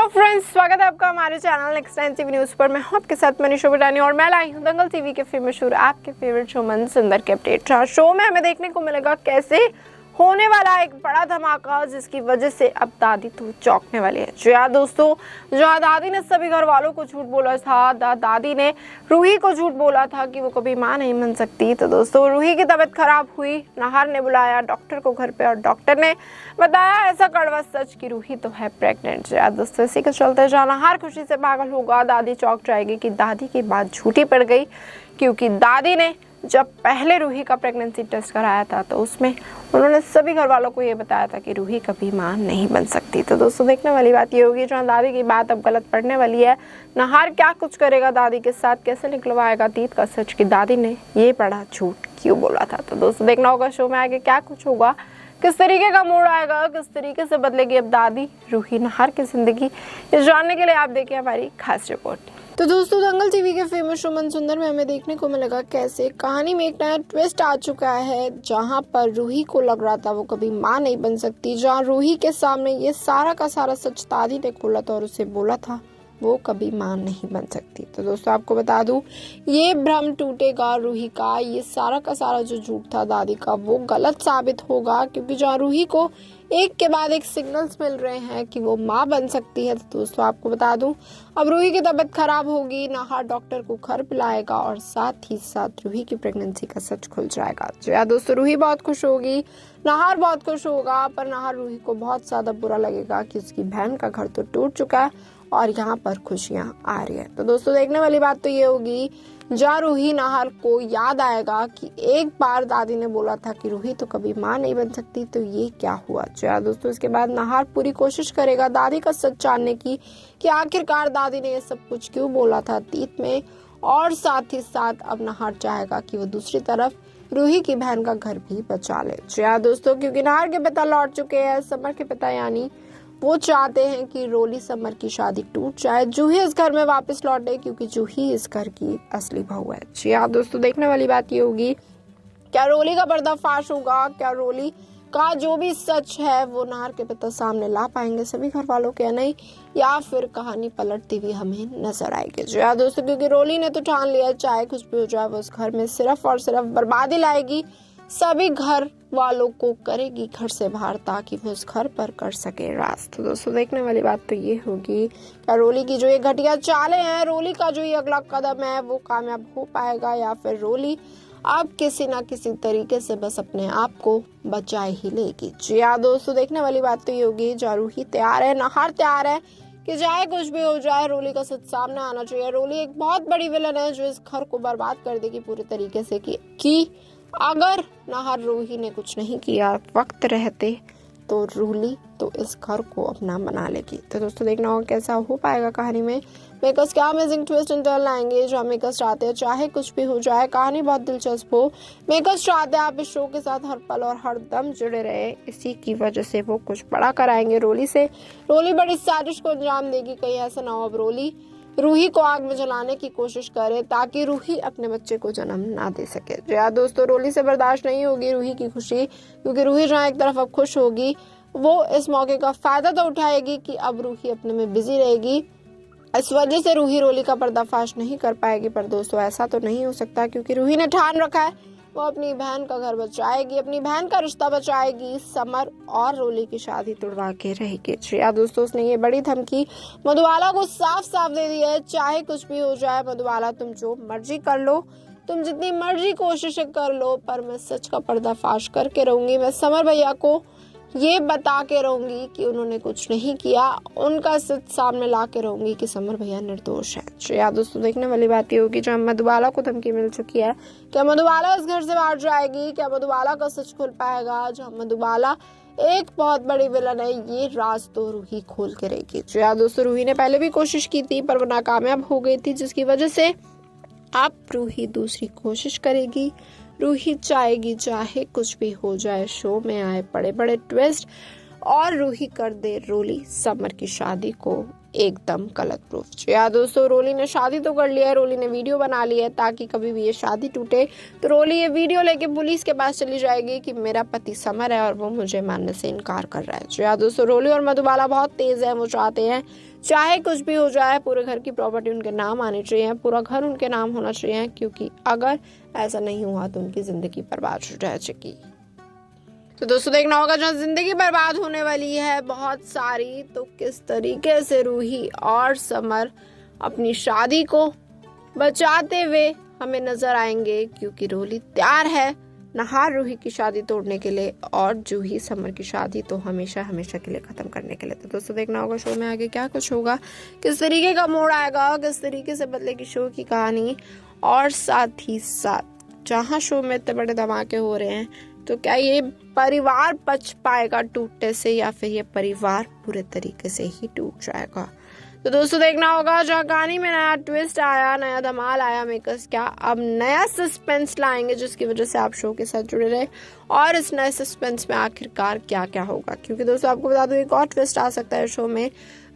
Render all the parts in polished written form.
Friends, स्वागत है आपका हमारे चैनल एक्सटेंसिव न्यूज पर। मैं हूं आपके साथ मनीषा बुटानी और मैं लाई हूं दंगल टीवी के फेमस शो आपके फेवरेट शो मन सुंदर के अपडेट। शो में हमें देखने को मिलेगा कैसे होने वाला एक बड़ा धमाका, जिसकी वजह से अब दादी तो चौंकने वाली है। जी हाँ दोस्तों, जहाँ दादी ने सभी घर वालों को झूठ बोला था, दादी ने रूही को झूठ बोला था कि वो कभी मां नहीं बन सकती। तो दोस्तों, रूही की तबीयत खराब हुई, नाहर ने बुलाया डॉक्टर को घर पे और डॉक्टर ने बताया ऐसा कड़वा सच कि रूही तो है प्रेग्नेंट। जी हाँ दोस्तों, इसी के चलते जहाँ नाहर खुशी से पागल होगा, दादी चौंक जाएगी कि दादी की बात झूठी पड़ गई, क्योंकि दादी ने जब पहले रूही का प्रेगनेंसी टेस्ट कराया था तो उसमें उन्होंने सभी घर वालों को ये बताया था कि रूही कभी मां नहीं बन सकती। तो दोस्तों, देखने वाली बात ये होगी जहाँ दादी की बात अब गलत पड़ने वाली है। नाहर क्या कुछ करेगा दादी के साथ, कैसे निकलवाएगा अतीत का सच कि दादी ने ये बड़ा झूठ क्यों बोला था। तो दोस्तों, देखना होगा शो में आगे क्या कुछ होगा, किस तरीके का मोड़ आएगा, किस तरीके से बदलेगी अब दादी रूही नाहर की जिंदगी। इस जानने के लिए आप देखिए हमारी खास रिपोर्ट। तो दोस्तों, दंगल टीवी के फेमस शो मन सुंदर में हमें देखने को मिलेगा कैसे कहानी में एक नया ट्विस्ट आ चुका है, जहां पर रूही को लग रहा था वो कभी मां नहीं बन सकती, जहां रूही के सामने ये सारा का सारा सच दादी ने खोला था और उसे बोला था वो कभी मां नहीं बन सकती। तो दोस्तों, आपको बता दूं, ये भ्रम टूटेगा रूही का, ये सारा का सारा जो झूठ था दादी का वो गलत साबित होगा, क्योंकि जहाँ रूही को एक के बाद एक सिग्नल्स मिल रहे हैं कि वो मां बन सकती है। तो दोस्तों, आपको बता दूं, अब रूही की तबीयत खराब होगी, नाहर डॉक्टर को घर पिलाएगा और साथ ही साथ रूही की प्रेगनेंसी का सच खुल जाएगा। जी हाँ दोस्तों, रूही बहुत खुश होगी, नाहर बहुत खुश होगा, पर नाहर रूही को बहुत ज्यादा बुरा लगेगा कि उसकी बहन का घर तो टूट चुका है और यहाँ पर खुशियां आ रही है। तो दोस्तों, देखने वाली बात तो ये होगी जहाँ रूही नाहर को याद आएगा कि एक बार दादी ने बोला था कि रूही तो कभी मां नहीं बन सकती, तो ये क्या हुआ। जी दोस्तों, इसके बाद नाहर पूरी कोशिश करेगा दादी का सच जानने की कि आखिरकार दादी ने ये सब कुछ क्यों बोला था अतीत में, और साथ ही साथ अब नाहर चाहेगा कि वो दूसरी तरफ रूही की बहन का घर भी बचा ले। जी दोस्तों, क्योंकि नाहर के पिता लौट चुके हैं, समर के पिता, यानी वो चाहते हैं कि रोली समर की शादी टूट जाए, जूही इस घर में वापस लौटे, क्योंकि जूही इस घर की असली बहू है। जी हाँ दोस्तों, देखने वाली बात ये होगी क्या रोली का पर्दाफाश होगा, क्या रोली का जो भी सच है वो नाहर के पिता सामने ला पाएंगे सभी घर वालों के, नहीं, या फिर कहानी पलटती हुई हमें नजर आएगी। जी हाँ दोस्तों, क्योंकि रोली ने तो ठान लिया चाहे कुछ भी हो जाए वो उस घर में सिर्फ और सिर्फ बर्बादी लाएगी, सभी घर वालों को करेगी घर से बाहर, ताकि वो उस घर पर कर सके राज। तो दोस्तों, देखने वाली बात तो ये होगी क्या रोली की जो ये घटिया चालें हैं, रोली का जो ये अगला कदम है वो कामयाब हो पाएगा, या फिर रोली अब किसी ना किसी तरीके से बस अपने आप को बचाए ही लेगी। जी हाँ दोस्तों, देखने वाली बात तो ये होगी जहाँ रूही तैयार है, नाहर तैयार है कि चाहे कुछ भी हो जाए रोली का सच सामने आना चाहिए। रोली एक बहुत बड़ी विलन है जो इस घर को बर्बाद कर देगी पूरे तरीके से कि अगर नाहर रूही ने कुछ नहीं किया वक्त रहते तो रूली तो इस घर को अपना बना लेगी। तो दोस्तों, देखना होगा कैसा हो पाएगा कहानी में, मेकर्स क्या अमेजिंग ट्विस्ट एंड टर्न लाएंगे। जो मेकर्स चाहते हैं चाहे कुछ भी हो जाए कहानी बहुत दिलचस्प हो, मेकर्स चाहते हैं आप इस शो के साथ हर पल और हर दम जुड़े रहे, इसी की वजह से वो कुछ बड़ा कराएंगे रोली से। रोली बड़ी साजिश को अंजाम देगी, कहीं ऐसा ना हो अब रोली रूही को आग में जलाने की कोशिश करे ताकि रूही अपने बच्चे को जन्म ना दे सके। जी हाँ दोस्तों, रोली से बर्दाश्त नहीं होगी रूही की खुशी, क्योंकि रूही जहाँ एक तरफ अब खुश होगी वो इस मौके का फायदा तो उठाएगी कि अब रूही अपने में बिजी रहेगी, इस वजह से रूही रोली का पर्दाफाश नहीं कर पाएगी। पर दोस्तों, ऐसा तो नहीं हो सकता, क्योंकि रूही ने ठान रखा है वो अपनी बहन का घर बचाएगी, अपनी बहन का रिश्ता बचाएगी, समर और रोली की शादी तुड़वा के रहेगी। जी हाँ दोस्तों, उसने ये बड़ी धमकी मधुबाला को साफ साफ दे दी है, चाहे कुछ भी हो जाए मधुबाला तुम जो मर्जी कर लो, तुम जितनी मर्जी कोशिशें कर लो, पर मैं सच का पर्दाफाश करके रहूंगी। मैं समर भैया को ये बता के रहूंगी कि उन्होंने कुछ नहीं किया, उनका सच सामने ला के रहूंगी कि समर भैया निर्दोष है। तो यार दोस्तों, देखने वाली बात ये होगी जहाँ मधुबाला को धमकी मिल चुकी है, क्या मधुबाला इस घर से बाहर जाएगी, क्या मधुबाला का सच खुल पाएगा। जहाँ मधुबाला एक बहुत बड़ी विलन है, ये राज तो रूही खोल के रहेगी। तो यार दोस्तों, रूही ने पहले भी कोशिश की थी पर वो नाकामयाब हो गई थी, जिसकी वजह से अब रूही दूसरी कोशिश करेगी। रूही चाहेगी चाहे कुछ भी हो जाए शो में आए बड़े बड़े ट्विस्ट और रूही कर दे रोली समर की शादी को एकदम गलत प्रूफ। जी हाँ दोस्तों, रोली ने शादी तो कर लिया है, रोली ने वीडियो बना ली है ताकि कभी भी ये शादी टूटे तो रोली ये वीडियो लेके पुलिस के पास चली जाएगी कि मेरा पति समर है और वो मुझे मानने से इनकार कर रहा है। जी हाँ दोस्तों, रोली और मधुबाला बहुत तेज है, वो चाहते हैं चाहे कुछ भी हो जाए पूरे घर की प्रॉपर्टी उनके नाम आनी चाहिए, पूरा घर उनके नाम होना चाहिए, क्योंकि अगर ऐसा नहीं हुआ तो उनकी जिंदगी बर्बाद हो जाएगी। तो दोस्तों देखना होगा, जहाँ जिंदगी बर्बाद होने वाली है बहुत सारी, तो किस तरीके से रूही और समर अपनी शादी को बचाते हुए हमें नजर आएंगे, क्योंकि रोली तैयार है नहार रूही की शादी तोड़ने के लिए और जूही समर की शादी तो हमेशा हमेशा के लिए खत्म करने के लिए। तो दोस्तों देखना होगा शो में आगे क्या कुछ होगा, किस तरीके का मोड़ आएगा, किस तरीके से बदलेगी शो की कहानी, और साथ ही साथ जहाँ शो में इतने बड़े धमाके हो रहे हैं तो क्या ये परिवार बच पाएगा टूटने से या फिर ये परिवार पूरे तरीके से ही टूट जाएगा। तो दोस्तों देखना होगा, जहाँ कहानी में नया ट्विस्ट आया, नया धमाल आया, मेकर्स क्या अब नया सस्पेंस लाएंगे जिसकी वजह से आप शो के साथ जुड़े रहे, और इस नए सस्पेंस में आखिरकार क्या क्या होगा। क्योंकि दोस्तों आपको बता दूं एक और ट्विस्ट आ सकता है शो में,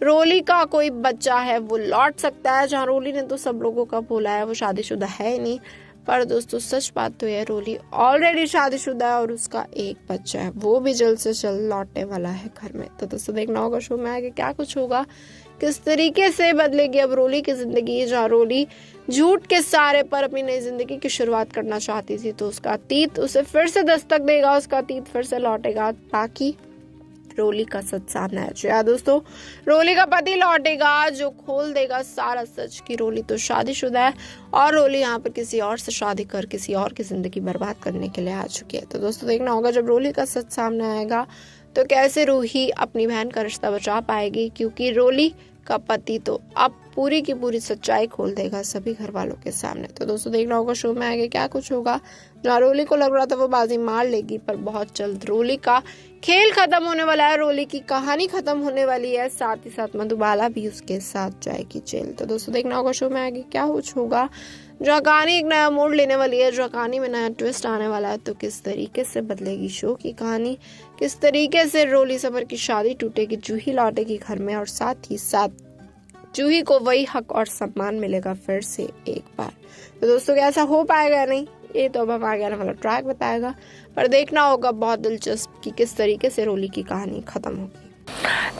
रोली का कोई बच्चा है वो लौट सकता है। जहाँ रोली ने तो सब लोगों का बोला है वो शादीशुदा है ही नहीं, पर दोस्तों सच बात तो है रोली ऑलरेडी शादीशुदा है और उसका एक बच्चा है, वो भी जल्द से जल्द लौटने वाला है घर में। तो दोस्तों देखना होगा शो में आगे क्या कुछ होगा, किस तरीके से बदलेगी अब रोली की जिंदगी। जहाँ रोली झूठ के सहारे पर अपनी नई जिंदगी की शुरुआत करना चाहती थी, तो उसका अतीत उसे फिर से दस्तक देगा, उसका अतीत फिर से लौटेगा ताकि रोली का सच सामने आ जाए। दोस्तों रोली का पति लौटेगा जो खोल देगा सारा सच कि रोली तो शादीशुदा है और रोली यहाँ पर किसी और से शादी कर किसी और की जिंदगी बर्बाद करने के लिए आ चुकी है। तो दोस्तों देखना होगा जब रोली का सच सामने आएगा तो कैसे रूही अपनी बहन का रिश्ता बचा पाएगी, क्योंकि रोली का पति तो अब पूरी की पूरी सच्चाई खोल देगा सभी घर वालों के सामने। तो दोस्तों देखना होगा शो में आगे क्या कुछ होगा। जहाँ रोली को लग रहा था वो बाजी मार लेगी, पर बहुत जल्द रोली का खेल खत्म होने वाला है, रोली की कहानी खत्म होने वाली है, साथ ही साथ मधुबाला भी उसके साथ जाएगी जेल। तो दोस्तों देखना होगा शो में आगे क्या कुछ होगा। जहाँ कहानी एक नया मोड़ लेने वाली है, जो कहानी में नया ट्विस्ट आने वाला है, तो किस तरीके से बदलेगी शो की कहानी, किस तरीके से रोली समर की शादी टूटेगी, जूही लौटेगी घर में, और साथ ही साथ जूही को वही हक और सम्मान मिलेगा फिर से एक बार। तो दोस्तों क्या ऐसा हो पाएगा नहीं, ये तो अब हम आगे आने वाला ट्रैक बताएगा, पर देखना होगा बहुत दिलचस्प कि किस तरीके से रोली की कहानी खत्म होगी।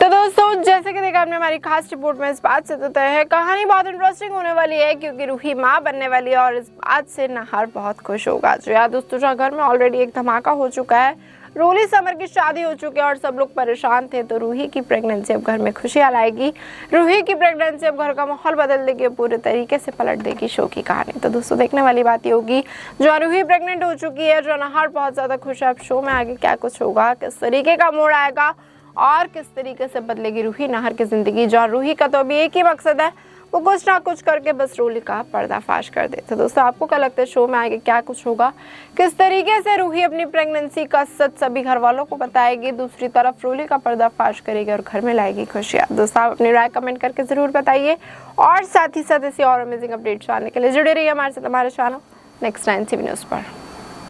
तो दोस्तों जैसे कि देखा आपने हमारी खास रिपोर्ट में, इस बात से तो तय है कहानी बहुत इंटरेस्टिंग होने वाली है, क्योंकि रूही माँ बनने वाली है और इस बात से नहार बहुत खुश होगा। जो यार दोस्तों जहाँ घर में ऑलरेडी एक धमाका हो चुका है, रोली समर की शादी हो चुकी है और सब लोग परेशान थे, तो रूही की प्रेगनेंसी अब घर में खुशियाँ लाएगी, रूही की प्रेगनेंसी अब घर का माहौल बदल देगी, पूरे तरीके से पलट देगी शो की कहानी। तो दोस्तों देखने वाली बात ये होगी, जो रूही प्रेग्नेंट हो चुकी है, जो नहार बहुत ज्यादा खुश है, अब शो में आगे क्या कुछ होगा, किस तरीके का मोड़ आएगा और किस तरीके से बदलेगी रूही नहर की जिंदगी। जहाँ रूही का तो अभी एक ही मकसद है, वो कुछ ना कुछ करके बस रोली का पर्दाफाश कर दे। तो दोस्तों आपको क्या लगता है शो में आगे क्या कुछ होगा, किस तरीके से रूही अपनी प्रेगनेंसी का सच सभी घर वालों को बताएगी, दूसरी तरफ रोली का पर्दाफाश करेगी और घर में लाएगी खुशियाँ। दोस्तों आप अपनी राय कमेंट करके जरूर बताइए, और साथ ही साथ ऐसी और अमेजिंग अपडेट्स आने के लिए जुड़े रहिए हमारे साथ, हमारे चैनल नेक्स्ट 9 न्यूज़ पर।